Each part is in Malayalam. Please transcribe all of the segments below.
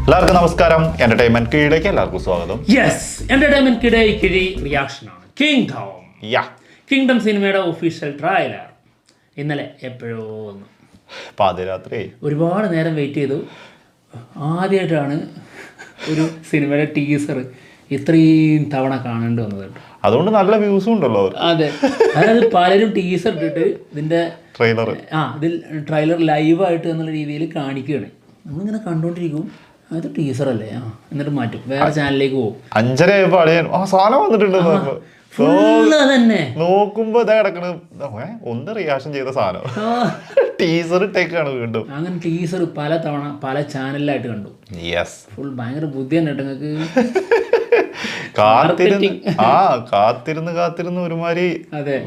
എല്ലാവർക്കും നമസ്കാരം. എന്റർടൈൻമെന്റ് കീഴിലേക്ക് എല്ലാവർക്കും സ്വാഗതം. യെസ്, എന്റർടൈൻമെന്റ് കിഴി റിയാക്ഷൻ ആണ് കിങ്ഡം സിനിമയുടെ ഒഫീഷ്യൽ ട്രailer ഇന്നലെ എപ്പോഴോ വന്നു. പാതിരാത്രി ഒരുപാട് നേരം വെയിറ്റ് ചെയ്തു. ആദ്യമായിട്ടാണ് ഒരു സിനിമയുടെ ടീസർ ഇത്രയും തവണ കാണേണ്ടി വന്നത്. അതുകൊണ്ട് നല്ല വ്യൂസും ഉണ്ടല്ലോ. അതെ, അതായത് പലരും ടീസർ ഇട്ടിട്ട് ഇതിന്റെ ട്രെയിലർ ലൈവായിട്ട് എന്നുള്ള രീതിയിൽ കാണിക്കുകയാണ്. നമ്മളിങ്ങനെ കണ്ടുകൊണ്ടിരിക്കും, അത് ടീസറല്ലേ, എന്നിട്ട് മാറ്റും, വേറെ ചാനലിലേക്ക് പോകും. 5:30 സാധനം വന്നിട്ടുണ്ട്. തന്നെ നോക്കുമ്പോ ഇതാ കിടക്കണ ഒന്ന് റിയാക്ഷൻ ചെയ്ത സാധനം ടീസർ ഇട്ടേക്കാണ് വീണ്ടും. അങ്ങനെ ടീസർ പല തവണ പല ചാനലിലായിട്ട് കണ്ടു. ഫുൾ ഭയങ്കര ബുദ്ധി തന്നെ നിങ്ങൾക്ക്. കാത്തിരുന്ന് ഒരുമാതിരി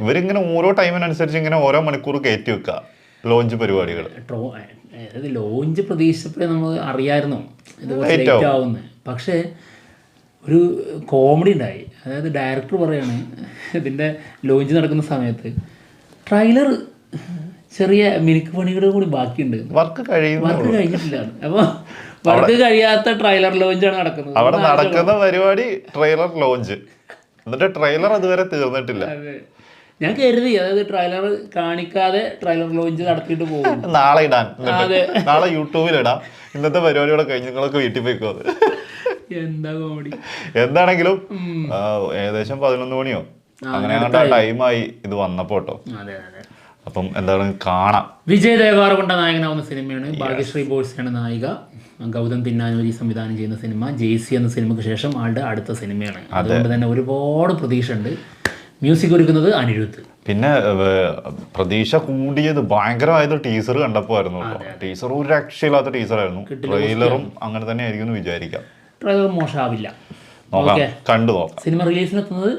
ഇവരിങ്ങനെ ഓരോ ടൈമിനനുസരിച്ച് ഇങ്ങനെ ഓരോ മണിക്കൂർ കയറ്റി വെക്കുക ലോഞ്ച് പരിപാടികൾ. അതായത് ലോഞ്ച് പ്രതീക്ഷിച്ചപ്പോഴേ നമ്മൾ അറിയാമായിരുന്നു ഇത് ലേറ്റ് ആവുന്നത്. പക്ഷേ ഒരു കോമഡി ഉണ്ടായി. അതായത് ഡയറക്ടർ പറയാണ് ഇതിൻ്റെ ലോഞ്ച് നടക്കുന്ന സമയത്ത് ട്രെയിലർ ചെറിയ മിനുക്ക് പണികളും കൂടി ബാക്കിയുണ്ട്, വർക്ക് കഴിഞ്ഞിട്ടില്ല. അപ്പോൾ വർക്ക് കഴിയാത്ത ട്രെയിലർ ലോഞ്ചാണ് നടക്കുന്നത്. അവിടെ നടക്കുന്ന പരിപാടി ട്രെയിലർ ലോഞ്ച്, എന്നിട്ട് ട്രെയിലർ അതുവരെ തീർന്നിട്ടില്ല. ഞാൻ കരുതി അതായത് ട്രെയിലർ കാണിക്കാതെ ട്രെയിലർ ലോഞ്ച് നടത്തിയിട്ട് പോകും, നാളെ ഇടാൻ, നാളെ യൂട്യൂബിൽ ഇടാം, ഇന്നത്തെ പരിപാടിയോടെ കഴിഞ്ഞ് നിങ്ങളൊക്കെ വീട്ടിൽ പോയിക്കോ. എന്താ കോമഡി. എന്താണെങ്കിലും ഏകദേശം 11 മണിയോ അങ്ങനെ ടൈമായി ഇത് വന്നപ്പോ കേട്ടോ. അപ്പം എന്താണ് കാണാം. വിജയ് ദേവരകൊണ്ട നായകനാവുന്ന സിനിമയാണ്. ഭാഗ്യശ്രീ ബോയ്സാണ് നായിക. ഗൗതം തിന്നാനൂരി സംവിധാനം ചെയ്യുന്ന സിനിമ. ജെയ്സി എന്ന സിനിമയ്ക്ക് ശേഷം ആളുടെ അടുത്ത സിനിമയാണ്. അതുകൊണ്ട് തന്നെ ഒരുപാട് പ്രതീക്ഷ ഉണ്ട്. മ്യൂസിക് ഒരുക്കുന്നത് അനിരുദ്ധ്. പിന്നെ പ്രതീക്ഷ കൂടിയത് ഭയങ്കരമായത് ടീസർ കണ്ടപ്പോ ആയിരുന്നു. ടീസർ ഒരു രക്ഷയില്ലാത്ത ടീസറായിരുന്നു. ട്രെയിലറും അങ്ങനെ തന്നെ ആയിരിക്കും എന്ന് വിചാരിക്കാം. ട്രെയിലർ മോശമാവില്ല. കണ്ടു നോക്കാം. സിനിമ റിലീസിനെത്തുന്നത്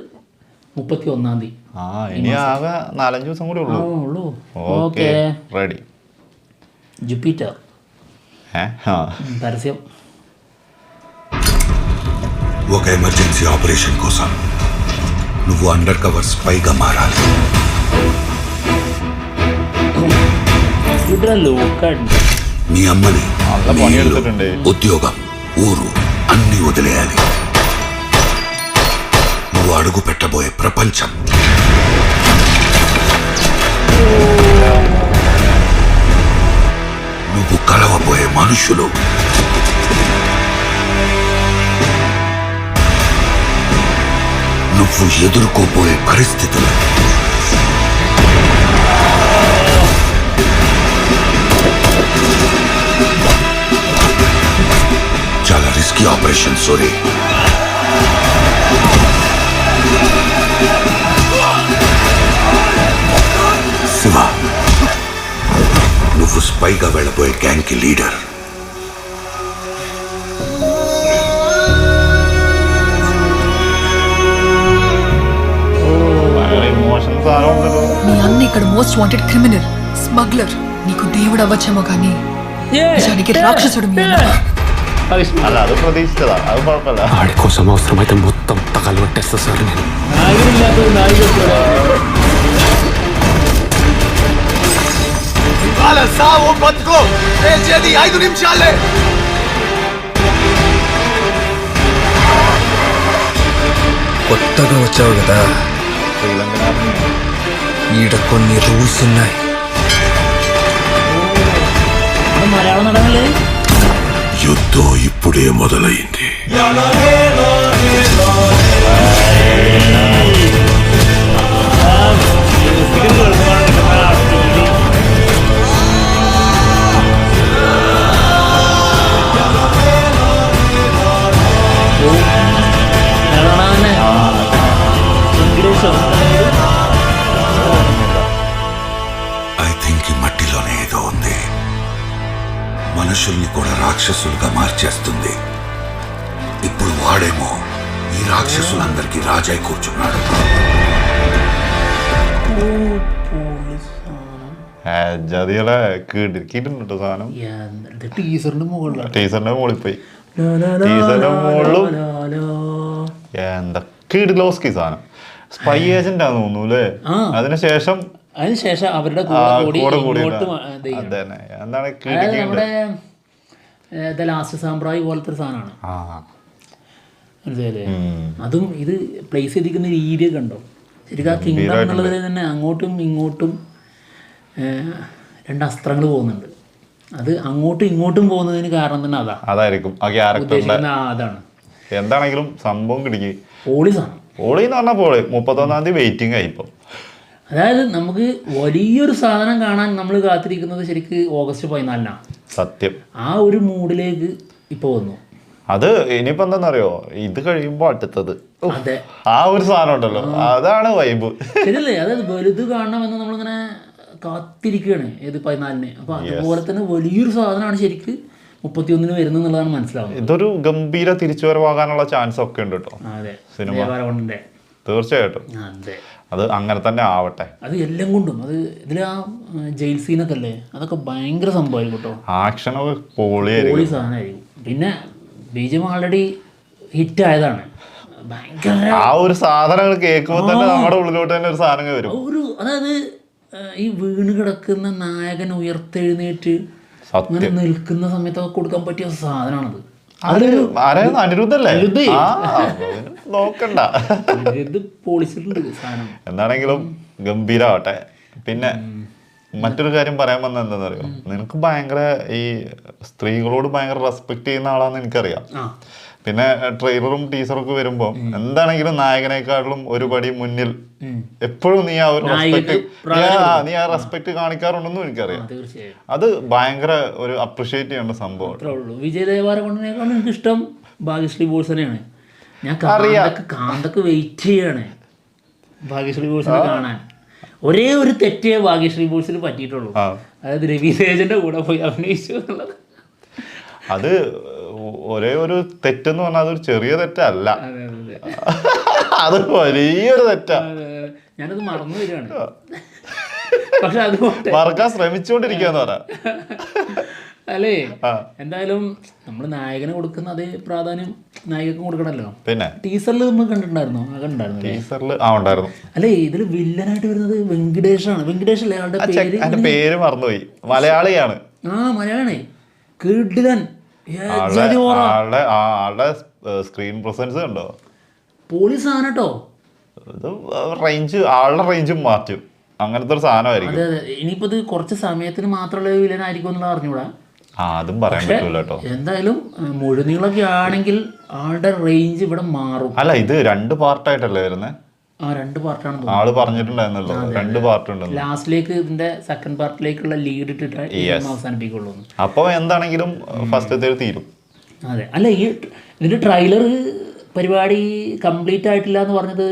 31-ാം തീയതി. ഇനി ആകെ 4-5 ദിവസം കൂടി ഉള്ളൂ. Okay, ready. ജുപ്പിറ്റർ పరస్యం. ఒక ఎమర్జెన్సీ ఆపరేషన్ కోసం నువ్వు అండర్ కవర్ స్పైగా మారాలి. నీ అమ్మని, ఉద్యోగం, ఊరు అన్ని వదిలేయాలి. నువ్వు అడుగు పెట్టబోయే ప్రపంచం నువ్వు కలవబోయే మనుషులు నువ్వు ఎదుర్కోబోయే పరిస్థితులు చాలా రిస్కీ ఆపరేషన్ సోరీ. శివ, నువ్వు స్పైగా వెళ్ళబోయే గ్యాంగ్ కి లీడర్. మీ అన్న ఇక్కడ మోస్ట్ వాంటెడ్ క్రిమినల్, స్మగ్లర్. నీకు దేవుడు అవ్వచ్చేమో కానీ నిజానికి రాక్షసుడు. మీ ఆడి కోసం అవసరమైతే మొత్తం తగలు పట్టేస్తా సార్ నేను. సావు బతుకో, చేసేది 5 నిమిషాలే. కొత్తగా వచ్చావు కదా, ఈడ కొన్ని రూల్స్ ఉన్నాయి. యుద్ధం ఇప్పుడే మొదలైంది. ఐ థింక్ ఈ మట్టిలోనే ఏదో ఉంది. మనుషుల్ని కూడా రాక్షసులుగా మార్చేస్తుంది. ఇప్పుడు వాడేమో ఈ రాక్షసులందరికీ రాజై కూర్చున్నాడు. ടീസറിന്റെ മുകളിൽ പോയി. ടീസറിന്റെ മുകളിലും എന്തൊക്കെ ഇടലോസ്കി സാധനം. സ്പൈ ഏജന്റ് ആണെന്ന് തോന്നുന്നു അല്ലേ. അതിനുശേഷം അവരുടെ കൂടെ എന്താണ് നമ്മുടെ ദ ലാസ്റ്റ് സാമ്പ്രായി പോലത്തെ ഒരു സാധനമാണ്. ആ മനസ്സിലായില്ലേ? അതും ഇത് പ്ലേസ് ചെയ്തിരിക്കുന്ന രീതിയൊക്കെ ഉണ്ടോ ശരിക്കും. ആ കിങ്ഡം എന്നുള്ളതിൽ തന്നെ അങ്ങോട്ടും ഇങ്ങോട്ടും 2 അസ്ത്രങ്ങൾ പോകുന്നുണ്ട്. അത് അങ്ങോട്ടും ഇങ്ങോട്ടും പോകുന്നതിന് കാരണം തന്നെ അതായിരിക്കും ആ ക്യാരക്ടറിന്റെ അതാണ്. എന്താണെങ്കിലും സംഭവം കിടക്കി പോളി സാധനം. പോളി എന്ന് പറഞ്ഞാൽ പോളി 31-ാം തീയതി വെയിറ്റിംഗ് ആയി ഇപ്പം. അതായത് നമുക്ക് വലിയൊരു സാധനം കാണാൻ നമ്മൾ കാത്തിരിക്കുന്നത് ശരിക്ക് ഓഗസ്റ്റ് 14-നാണ്. സത്യം. ആ ഒരു മൂഡിലേക്ക് ഇപ്പോൾ വന്നു. അത് ഇനിയിപ്പോ എന്താണെന്നറിയോ, ഇത് കഴിയുമ്പോ അടുത്തത് അതെ ആ ഒരു സാധനം ഉണ്ടല്ലോ, അതാണ് വൈബ്. ശരിയല്ലേ? അതായത് വലുത് കാണണമെന്ന് നമ്മളിങ്ങനെ കാത്തിരിക്കുകയാണ് ഏത് 14-ന്. അപ്പൊ അതുപോലെ തന്നെ വലിയൊരു സാധനമാണ് ശരിക്ക് 31-ന് വരുന്നത് എന്നുള്ളതാണ് മനസ്സിലാവുന്നത്. ഇതൊരു ഗംഭീര തിരിച്ചുവരവാകാനുള്ള ചാൻസ് ഒക്കെ ഉണ്ട് കേട്ടോ അതെ സിനിമ. തീർച്ചയായിട്ടും. തീർച്ചയായിട്ടും അതെ അത് അങ്ങനെ തന്നെ ആവട്ടെ. അത് എല്ലാം കൊണ്ടും അത് ഇതിൽ ആ ജയിൽ സീനൊക്കെ അല്ലേ, അതൊക്കെ ഭയങ്കര സംഭവമായിരിക്കും കേട്ടോ. ആക്ഷനൊക്കെ പൊളിയായിരിക്കും. പൊളി സാധനമായിരിക്കും. പിന്നെ ബീജം ആൾറെഡി ഹിറ്റ് ആയതാണ്. ഭയങ്കര ആ ഒരു സാധനങ്ങൾ കേൾക്കുമ്പോൾ തന്നെ നമ്മുടെ ഉള്ളിലോട്ട് തന്നെ ഒരു സാധനം വരും. അതായത് ഈ വീണ് കിടക്കുന്ന നായകൻ ഉയർത്തെഴുന്നേറ്റ് അങ്ങനെ നിൽക്കുന്ന സമയത്തൊക്കെ കൊടുക്കാൻ പറ്റിയ സാധനമാണത്. അനിരുദ്ധല്ലേ? നോക്കണ്ട, ഇത് പൊളിച്ചിട്ടുണ്ട് സാധനം. എന്താണെങ്കിലും ഗംഭീരമാവട്ടെ. പിന്നെ മറ്റൊരു കാര്യം പറയാൻ വന്നത് എന്താണെന്നറിയോ, നിനക്ക് ഭയങ്കര ഈ സ്ത്രീകളോട് ഭയങ്കര റെസ്പെക്ട് ചെയ്യുന്ന ആളാന്ന് എനിക്കറിയാം. പിന്നെ ട്രെയിലറും ടീസറൊക്കെ വരുമ്പോൾ എന്താണെങ്കിലും നായകനേക്കാളും ഒരു പടി മുന്നിൽ എപ്പോഴും നീ ആ ഒരു റെസ്പെക്ട് കാണിക്കാറുണ്ടെന്നും എനിക്കറിയാം. അത് ഭയങ്കര ഒരു അപ്രിഷിയേറ്റ് ചെയ്യേണ്ട സംഭവമാണ്. വിജയ് ദേവരകൊണ്ടിനേക്കാളും എനിക്കിഷ്ടം ഭാഗ്യശ്രീ ബോൾസനെയാണ്. ഞാൻ കാന്തൊക്കെ വെയിറ്റ് ചെയ്യാണ് ഭാഗ്യശ്രീ ബോൾസനെ കാണാൻ. ഒരേ ഒരു തെറ്റേ ഭാഗ്യശ്രീ ബോൾസിന് പറ്റിയിട്ടുള്ളൂ, അതായത് രവി തേജന്റെ കൂടെ പോയി അഭിനയിച്ചു എന്നുള്ളത്. അത് ഒരേ ഒരു തെറ്റെന്ന് പറഞ്ഞാൽ അതൊരു ചെറിയ തെറ്റല്ല, അത് വലിയൊരു തെറ്റാ. ഞാനത് മറന്നു വരികയാണ്. പക്ഷെ അത് മറക്കാൻ ശ്രമിച്ചുകൊണ്ടിരിക്കുകയെന്ന് പറയാം. അല്ലേ? എന്തായാലും നമ്മൾ നായകന് കൊടുക്കുന്ന അതേ പ്രാധാന്യം നായികക്കും കൊടുക്കണല്ലോ. പിന്നെ ടീസറിൽ നമ്മൾ കണ്ടിട്ടുണ്ടായിരുന്നോ? ഉണ്ടായിരുന്നു. അല്ലേ? ഇതിൽ വില്ലനായിട്ട് വരുന്നത് വെങ്കടേഷാണ്. വെങ്കടേഷ് അല്ലേ ആളുടെ പേര്? മറന്നുപോയി. മലയാളിയാണ്. മലയാളി. കിടിലൻ. ആളുടെ സ്ക്രീൻ പ്രസൻസ് കണ്ടോ? പോലീസ് സാധനം കേട്ടോ. ആളുടെ റേഞ്ചും മാറ്റും. അങ്ങനത്തെ ഒരു സാധനമായിരിക്കും. അതെ. ഇനിയിപ്പോ ഇത് കുറച്ച് സമയത്തിന് മാത്രമുള്ള വില്ലനായിരിക്കും എന്നുള്ള അറിഞ്ഞൂടാ. അതും പറയാൻ പറ്റൂല കേട്ടോ. എന്തായാലും മുഴുനീളൊക്കെ ആണെങ്കിൽ ആളുടെ റേഞ്ച് ഇവിടെ മാറും. അല്ല, ഇത് 2 പാർട്ടായിട്ടല്ലേ വരുന്നത്? 2 പാർട്ടാണ് ആള് പറഞ്ഞിട്ടുണ്ടായിരുന്നല്ലോ, 2 പാർട്ട് ഉണ്ട്. ലാസ്റ്റിലേക്ക് ഇതിന്റെ സെക്കൻഡ് പാർട്ടിലേക്കുള്ള ലീഡ് ഇട്ടിട്ട് അവസാനിപ്പിക്കുള്ളൂ. അപ്പൊ എന്താണെങ്കിലും ഫസ്റ്റ് തീരും. അതെ. അല്ല, ഈ ഇതിന്റെ ട്രെയിലർ പരിപാടി കംപ്ലീറ്റ് ആയിട്ടില്ല എന്ന് പറഞ്ഞത്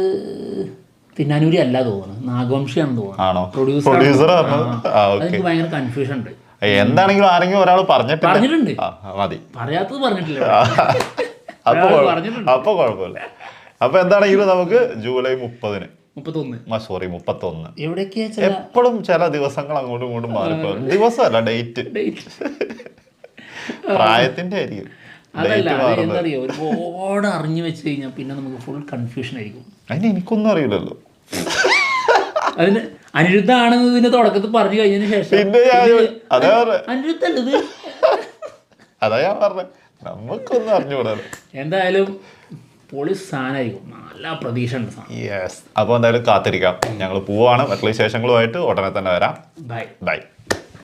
തിന്നാനൂരി അല്ല തോന്നുന്നു, നാഗവംശിയാണെന്ന് തോന്നുന്നു. പ്രൊഡ്യൂസർ അതിന് ഭയങ്കര കൺഫ്യൂഷൻ ഉണ്ട്. എന്താണെങ്കിലും ആരെങ്കിലും ഒരാൾ പറഞ്ഞിട്ടുണ്ട്, മതി. പറയാത്തത് പറഞ്ഞിട്ടില്ല. അപ്പൊ കുഴപ്പമില്ല. അപ്പൊ എന്താണെങ്കിലും നമുക്ക് ജൂലൈ 31 എപ്പോഴും ചില ദിവസങ്ങൾ അങ്ങോട്ടും ഇങ്ങോട്ടും മാറിപ്പോ. ദിവസമല്ല, ഡേറ്റ് പ്രായത്തിന്റെ ആയിരിക്കും. അതല്ല, എന്തറിയോ, ഒരുപാട് അറിഞ്ഞു വെച്ച് കഴിഞ്ഞാൽ പിന്നെ നമുക്ക് ഫുൾ കൺഫ്യൂഷൻ ആയിരിക്കും. അതിന് എനിക്കൊന്നും അറിയില്ലല്ലോ. അതിന് അനിരുദ്ധ ആണെന്നതിന്റെ തുടക്കത്തിൽ പറഞ്ഞു കഴിഞ്ഞതിന് ശേഷം അനിരുദ്ധല്ലത്. അതാ ഞാൻ പറഞ്ഞത്, നമുക്കൊന്നും അറിഞ്ഞുകൂടാ. എന്തായാലും പോളീസ് സാധനമായിരിക്കും. നല്ല പ്രതീക്ഷ ഉണ്ട് സാധനം. യെസ്. അപ്പോൾ എന്തായാലും കാത്തിരിക്കാം. ഞങ്ങൾ പോവാണ്. മറ്റുള്ള വിശേഷങ്ങളുമായിട്ട് ഉടനെ തന്നെ വരാം. ബൈ. ബൈ.